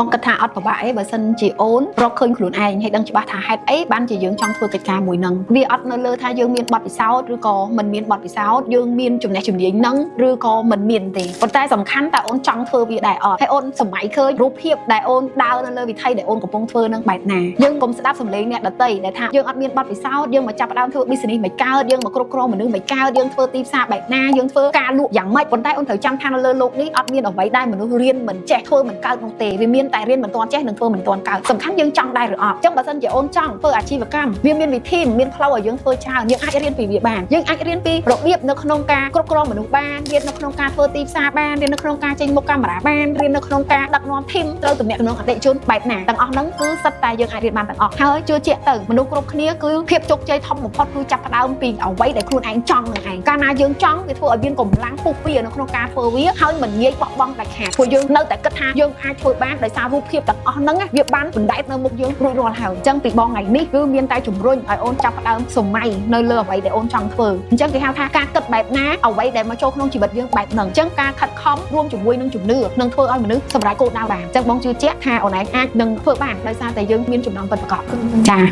បងគិតថាអត់ពិបាកអីបើសិនជាអូនរកឃើញខ្លួនឯងហើយដឹងច្បាស់ថាហេតុអីបានជាយើងចង់ធ្វើកិច្ចការមួយនឹងវាអត់នៅលើថាយើងមានបទពិសោធន៍ឬក៏មិនមានបទពិសោធន៍យើងមានចំណេះជំនាញនឹងឬក៏មិនមានទេប៉ុន្តែសំខាន់តែអូនចង់ធ្វើវាដែរអត់ហើយអូនសម័យឃើញរូបភាពដែលអូនដើរនៅលើវិថីដែលអូនកំពុងធ្វើនឹងបែបណាយើងកុំស្ដាប់សំឡេងអ្នកដទៃដែលថាយើងអត់មានបទពិសោធន៍យើងមកចាប់ផ្ដើមធ្វើ business មិនកើតយើងមកគ្រប់គ្រងមនុស្សមិនកើតយើងធ្វើទីផ្សារបែបណាយើងធ្វើការលក់យ៉ាងម៉េចប៉ុន្តែអូនត្រូវចាំថានៅលើโลกនេះអត់មានអ្វីដែលមនុស្សរៀនមិនចេះធ្វើមិនកើតនោះទេវាមានតែរៀនមិនទាន់ចេះនឹងធ្វើមិនទាន់កើតសំខាន់យើងចង់ដែរឬអត់អញ្ចឹងបើសិនជាអូនចង់ធ្វើអាជីវកម្មវាមានវិធីមានផ្លូវឲ្យយើងធ្វើច្រើនយើងអាចរៀនពីវាបានយើងអាចរៀនពីរបៀបនៅក្នុងការគ្រប់គ្រងមនុស្សបានរៀននៅក្នុងការធ្វើទីផ្សារបានរៀននៅក្នុងការចេញមុខកាមេរ៉ាបានរៀននៅក្នុងការដឹកនាំធីមត្រូវទំនាក់ទំនងអតិថិជនបែបណាទាំងអស់ហ្នឹងគឺសិតតែយើងអាចរៀនបានទាំងអស់ហើយជឿជាក់ទៅមនុស្សគ្រប់គ្នាគឺភាពជោគជ័យធំបំផុតគឺចាប់ផ្ដើមពីអ្វីដែលខ្លួនឯងចង់នឹងឯងកាលណាយើងចង់វាធ្វើឲ្យមានកម្លាំងពុះពៀនៅក្នុងការធ្វើវាហើយមិនងាយបោះបង់ដាច់ខាតព្រោះយើងនៅតែគិតថាយើងអាចធ្វើបានដោយសាររូបភាពទាំងអស់ហ្នឹងវាបានបណ្ដែតនៅមុខយើងរួចរាល់ហើយអញ្ចឹងពីបងថ្ងៃនេះគឺមានតែជំរុញឲ្យអូនចាប់ផ្ដើមសម័យនៅលើអ្វីដែលអូនចង់ធ្វើអញ្ចឹងគេហៅថាការគិតបែបណាអ្វីដែលមកចូលក្នុងជីវិតយើងបែបហ្នឹងអញ្ចឹងការខិតខំរួមជាមួយនឹងជំនឿនឹងធ្វើឲ្យមនុស្សសម្រេចគោលដៅបានអញ្ចឹងបងជឿជាក់ថាអូនឯងអាចនឹងធ្វើបានដោយសារតែយើងមានចំណងពិតប្រាកដចា៎